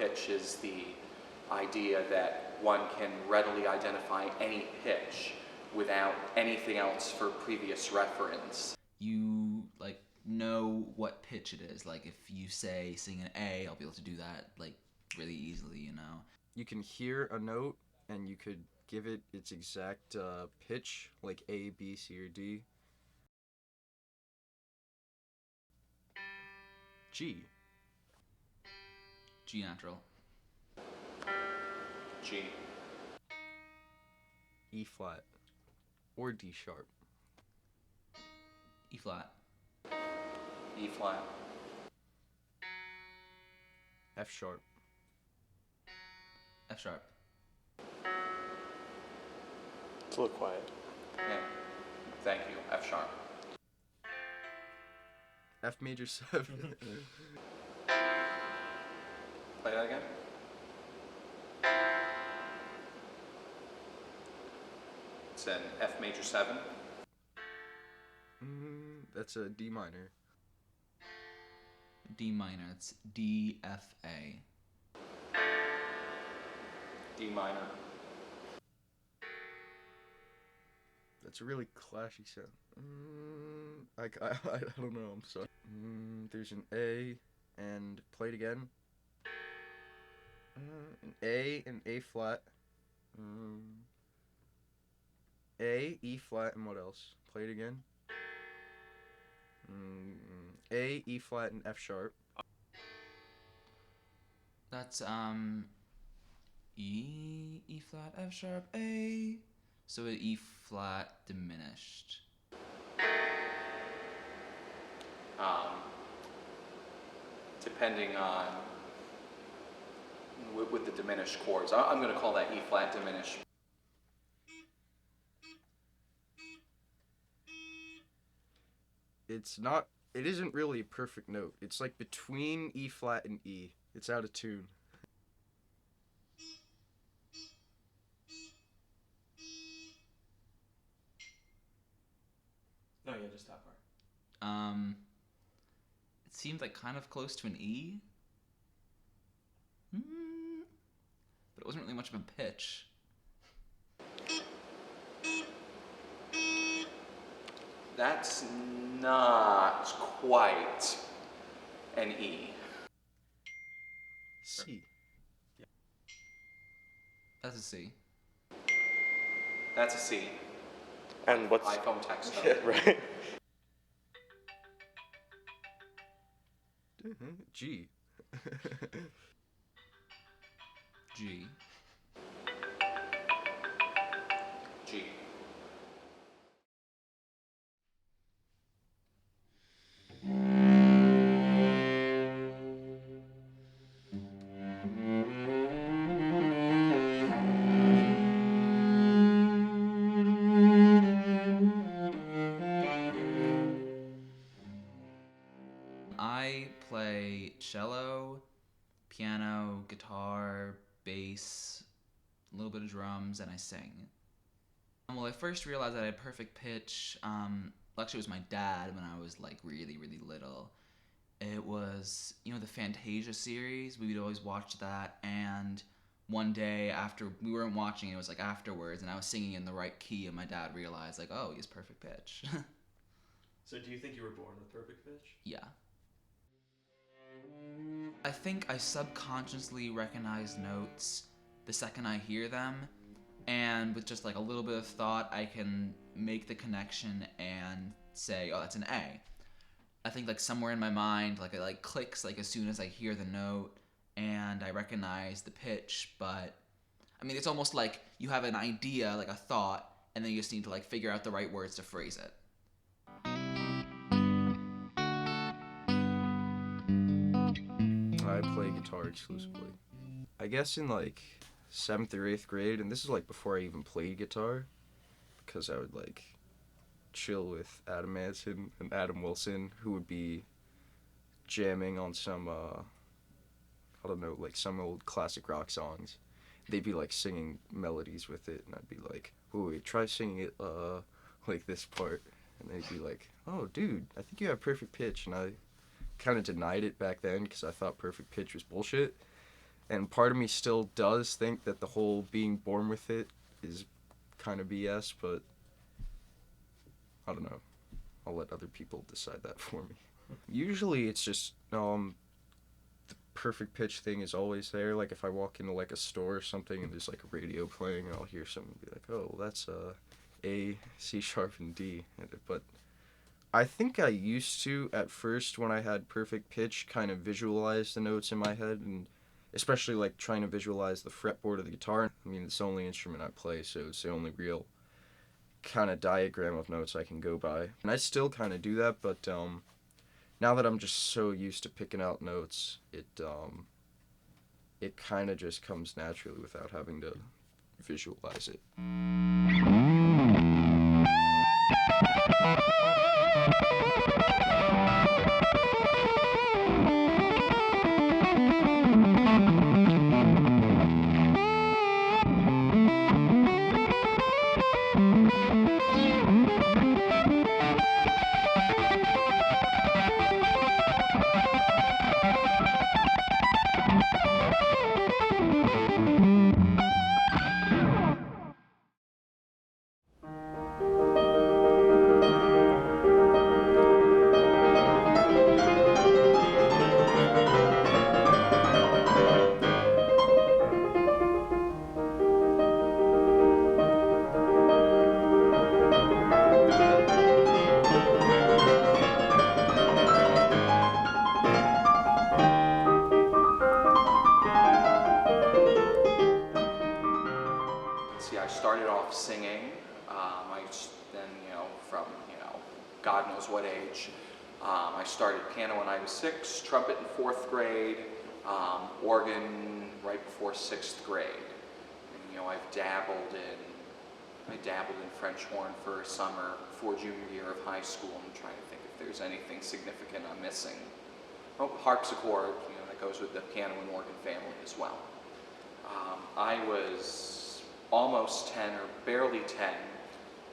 pitch is the idea that one can readily identify any pitch without anything else for previous reference. You like know what pitch it is. Like if you say sing an A, I'll be able to do that like really easily, you know. You can hear a note and you could give it its exact pitch, like A, B, C, or D. G. G natural. G. E flat. Or D sharp. E flat. E flat. F sharp. F sharp. It's a little quiet. Yeah. Thank you. F sharp. F major 7. Play that again. It's an F major 7. That's a D minor. D minor. It's D F A. D minor. That's a really clashy sound. I don't know, I'm sorry. There's an A, and play it again. An A flat. A, E flat, and what else? Play it again. A, E flat, and F sharp. That's E, E flat, F sharp, A. So an E flat diminished. Depending on with the diminished chords, I'm going to call that E flat diminished. It isn't really a perfect note. It's like between E flat and E. It's out of tune. No, yeah, just that part. It seemed like kind of close to an E. But it wasn't really much of a pitch. That's not quite an E. C. That's a C. That's a C. And what's... iPhone text. Yeah, right. G. G. G. I play cello, piano, guitar, bass, a little bit of drums, and I sing. Well, I first realized that I had perfect pitch. Actually, it was my dad when I was like really, really little. It was, the Fantasia series. We would always watch that, and one day after we weren't watching it, was like afterwards, and I was singing in the right key, and my dad realized like, oh, he has perfect pitch. So do you think you were born with perfect pitch? Yeah. I think I subconsciously recognize notes the second I hear them, and with just like a little bit of thought, I can make the connection and say, oh, that's an A. I think like somewhere in my mind, like it like clicks like as soon as I hear the note, and I recognize the pitch. But I mean, it's almost like you have an idea, like a thought, and then you just need to like figure out the right words to phrase it. I play guitar exclusively. I guess in like 7th or 8th grade, and this is like before I even played guitar, because I would like chill with Adam Manson and Adam Wilson, who would be jamming on some, I don't know, like some old classic rock songs. They'd be like singing melodies with it, and I'd be like, "Ooh, wait, try singing it like this part," and they'd be like, "Oh, dude, I think you have perfect pitch," and I kind of denied it back then because I thought perfect pitch was bullshit. And part of me still does think that the whole being born with it is kind of BS, but I don't know. I'll let other people decide that for me. Usually it's just the perfect pitch thing is always there. Like if I walk into like a store or something and there's like a radio playing, I'll hear something and be like, oh, well, that's A, C sharp, and D. But I think I used to at first when I had perfect pitch kind of visualize the notes in my head, and especially like trying to visualize the fretboard of the guitar. I mean, it's the only instrument I play, so it's the only real kind of diagram of notes I can go by. And I still kind of do that, but now that I'm just so used to picking out notes, it kind of just comes naturally without having to visualize it. See, I started off singing. Then, from, God knows what age. I started piano when I was 6, trumpet in 4th grade, organ right before 6th grade. And, I dabbled in French horn for a summer before junior year of high school. I'm trying to think if there's anything significant I'm missing. Oh, harpsichord, that goes with the piano and organ family as well. I was almost 10 or barely 10,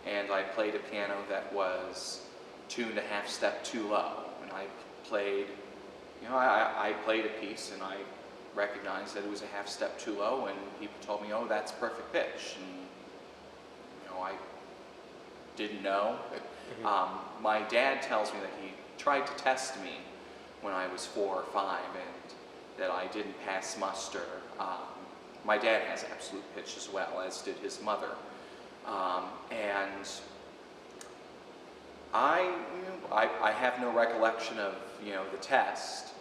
and I played a piano that was tuned a half step too low. And I played, I played a piece and I recognized that it was a half step too low, and people told me, oh, that's perfect pitch. And, I didn't know. My dad tells me that he tried to test me when I was 4 or 5 and that I didn't pass muster. My dad has absolute pitch as well, as did his mother. And I have no recollection of, the test.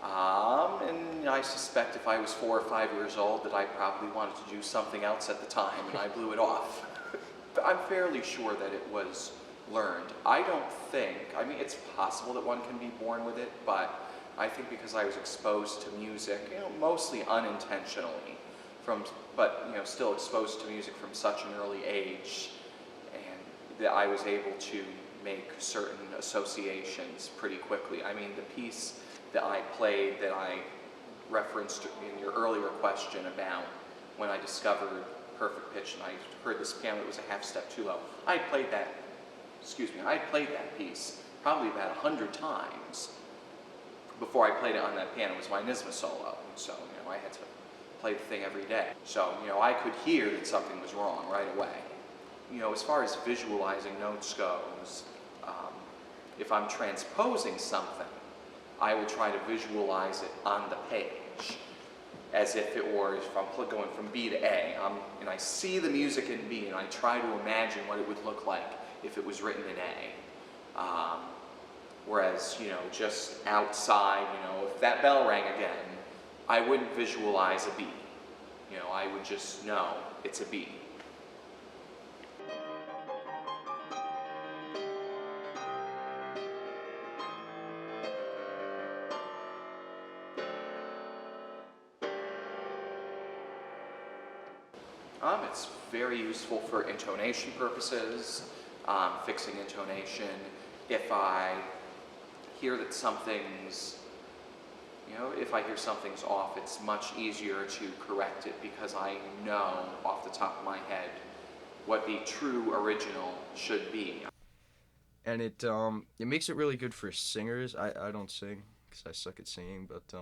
And I suspect if I was 4 or 5 years old that I probably wanted to do something else at the time, and I blew it off. I'm fairly sure that it was learned. It's possible that one can be born with it, but I think because I was exposed to music, mostly unintentionally, still exposed to music from such an early age, and that I was able to make certain associations pretty quickly. I mean, the piece that I played that I referenced in your earlier question about when I discovered perfect pitch and I heard this piano that was a half step too low, I played that piece probably about 100 times before I played it on that piano. It was my NISMA solo, so I had to play the thing every day. So I could hear that something was wrong right away. As far as visualizing notes goes, if I'm transposing something, I will try to visualize it on the page, as if it were, if I'm going from B to A, and I see the music in B, and I try to imagine what it would look like if it was written in A. Whereas, just outside, if that bell rang again, I wouldn't visualize a B. I would just know it's a B. It's very useful for intonation purposes, fixing intonation. If I hear that something's, if I hear something's off, it's much easier to correct it because I know off the top of my head what the true original should be. And it makes it really good for singers. I don't sing because I suck at singing, but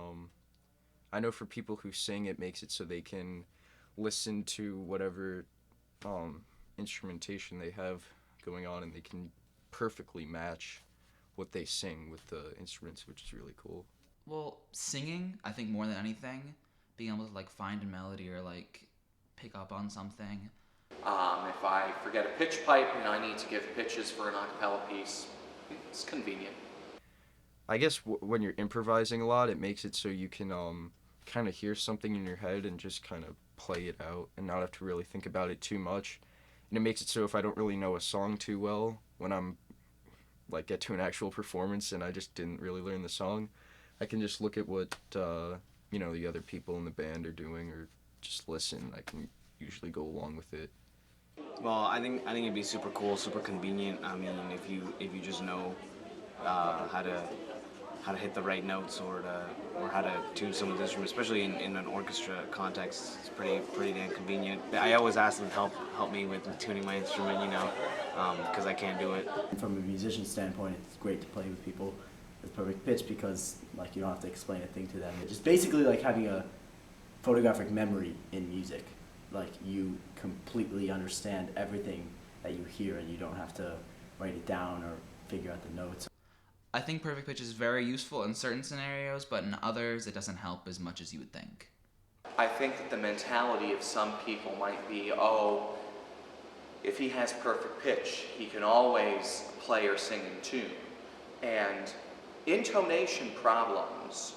I know for people who sing, it makes it so they can listen to whatever instrumentation they have going on, and they can perfectly match what they sing with the instruments, which is really cool. Well, singing, I think more than anything, being able to like find a melody or like pick up on something. If I forget a pitch pipe and I need to give pitches for an a cappella piece, it's convenient. I guess when you're improvising a lot, it makes it so you can kind of hear something in your head and just kind of play it out and not have to really think about it too much. And it makes it so if I don't really know a song too well, when I'm like get to an actual performance and I just didn't really learn the song, I can just look at what the other people in the band are doing or just listen. I can usually go along with it. Well, I think it'd be super cool, super convenient. I mean, if you just know how to hit the right notes or how to tune some of the instruments, especially in an orchestra context, it's pretty damn convenient. I always ask them to help me with tuning my instrument, because I can't do it. From a musician standpoint, it's great to play with people with perfect pitch because like you don't have to explain a thing to them. It's just basically like having a photographic memory in music. Like you completely understand everything that you hear and you don't have to write it down or figure out the notes. I think perfect pitch is very useful in certain scenarios, but in others it doesn't help as much as you would think. I think that the mentality of some people might be, if he has perfect pitch, he can always play or sing in tune. And intonation problems,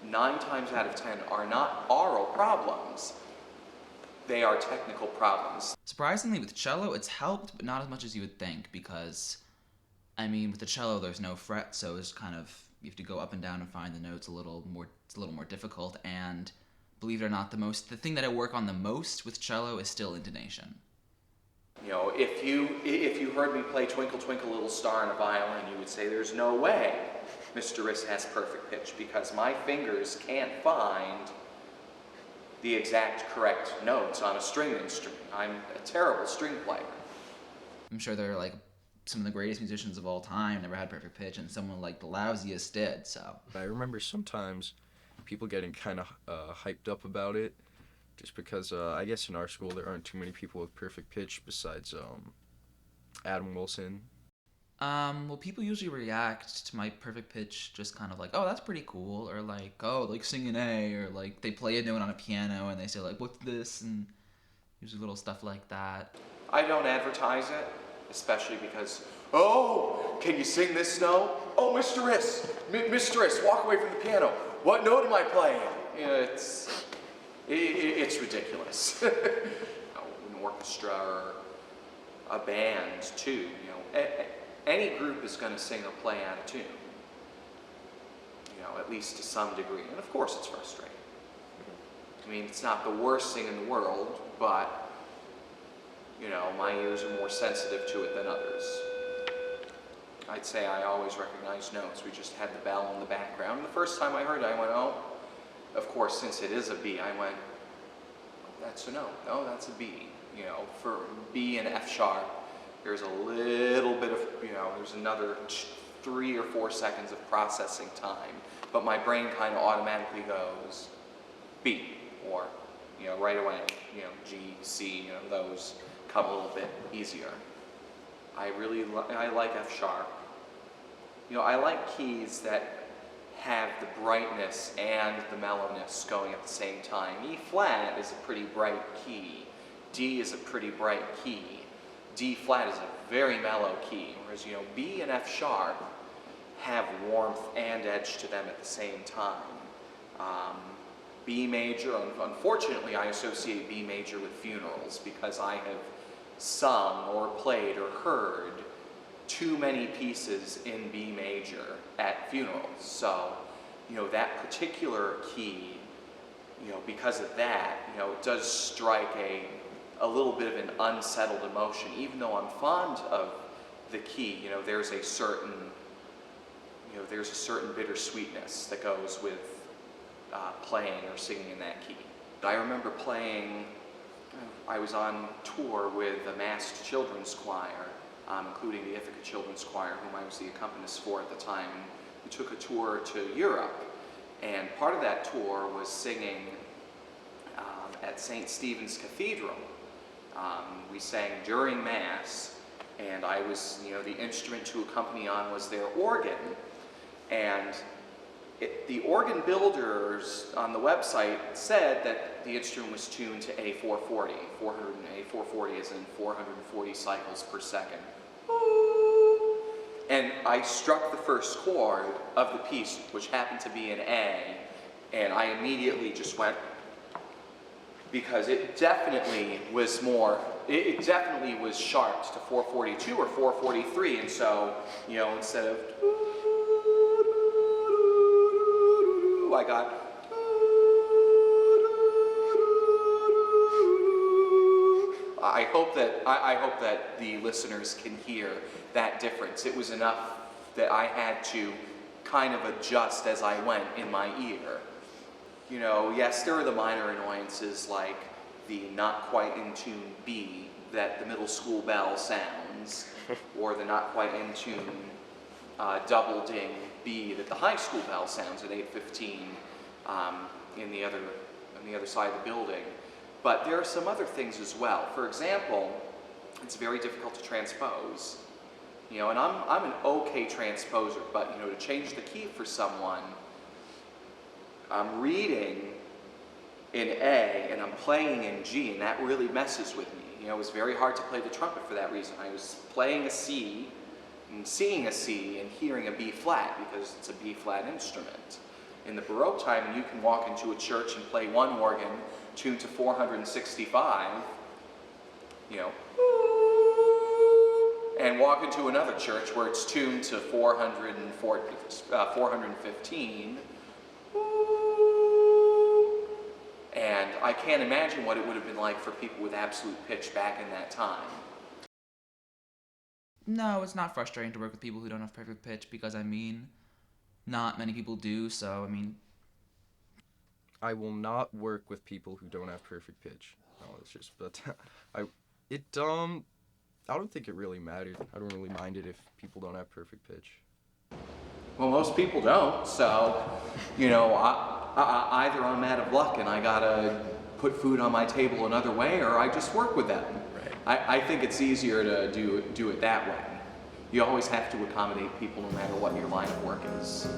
9 times out of 10, are not aural problems. They are technical problems. Surprisingly, with cello, it's helped, but not as much as you would think, because, I mean, with the cello, there's no fret, so it's kind of, you have to go up and down and find the notes it's a little more difficult, and believe it or not, the thing that I work on the most with cello is still intonation. If you heard me play Twinkle Twinkle Little Star on a violin, you would say there's no way Mr. Riss has perfect pitch because my fingers can't find the exact correct notes on a string instrument. I'm a terrible string player. I'm sure they're like some of the greatest musicians of all time never had perfect pitch, and someone like the lousiest did, so. I remember sometimes people getting kind of hyped up about it, just because I guess in our school there aren't too many people with perfect pitch besides Adam Wilson. Well, people usually react to my perfect pitch just kind of like, oh, that's pretty cool, or like, oh, like sing an A, or like they play a note on a piano and they say like, what's this, and usually little stuff like that. I don't advertise it, especially because, can you sing this note? Oh, Mr. Riss, Mr. Riss, walk away from the piano. What note am I playing? It's ridiculous. An orchestra or a band too, any group is going to sing or play out of tune, at least to some degree. And of course it's frustrating. I mean, it's not the worst thing in the world, but, my ears are more sensitive to it than others. I'd say I always recognize notes. We just had the bell in the background. And the first time I heard it, I went, of course, since it is a B, I went, that's a note. No, that's a B. For B and F sharp, there's a little bit of, there's another 3 or 4 seconds of processing time. But my brain kind of automatically goes B, or, right away, G, C, those come a little bit easier. I like F sharp. I like keys that have the brightness and the mellowness going at the same time. E flat is a pretty bright key. D is a pretty bright key. D flat is a very mellow key, whereas B and F sharp have warmth and edge to them at the same time. B major, unfortunately I associate B major with funerals because I have sung or played or heard too many pieces in B major at funerals. So, that particular key, because of that, it does strike a little bit of an unsettled emotion. Even though I'm fond of the key, there's a certain bittersweetness that goes with playing or singing in that key. I remember I was on tour with a masked children's choir, including the Ithaca Children's Choir, whom I was the accompanist for at the time. We took a tour to Europe, And part of that tour was singing at St. Stephen's Cathedral. We sang during Mass, and I was, the instrument to accompany on was their organ. And the organ builders on the website said that the instrument was tuned to A440. A440 is in 440 cycles per second. And I struck the first chord of the piece, which happened to be an A, and I immediately just went, because it definitely was it definitely was sharped to 442 or 443, and so, instead of I got I hope that the listeners can hear that difference. It was enough that I had to kind of adjust as I went in my ear. Yes, there are the minor annoyances like the not quite in tune B that the middle school bell sounds, or the not quite in tune double ding B that the high school bell sounds at 8:15 in the other side of the building. But there are some other things as well. For example, it's very difficult to transpose. And I'm an okay transposer, but to change the key for someone, I'm reading in A and I'm playing in G, and that really messes with me. It was very hard to play the trumpet for that reason. I was playing a C and seeing a C and hearing a B flat because it's a B flat instrument. In the Baroque time, you can walk into a church and play one organ tuned to 465, and walk into another church where it's tuned to 415, and I can't imagine what it would have been like for people with absolute pitch back in that time. No, it's not frustrating to work with people who don't have perfect pitch because, not many people do, so, I will not work with people who don't have perfect pitch. No, it's just, but I don't think it really matters. I don't really mind it if people don't have perfect pitch. Well, most people don't, so, either I'm out of luck and I gotta put food on my table another way, or I just work with them. Right. I think it's easier to do it that way. You always have to accommodate people no matter what your line of work is.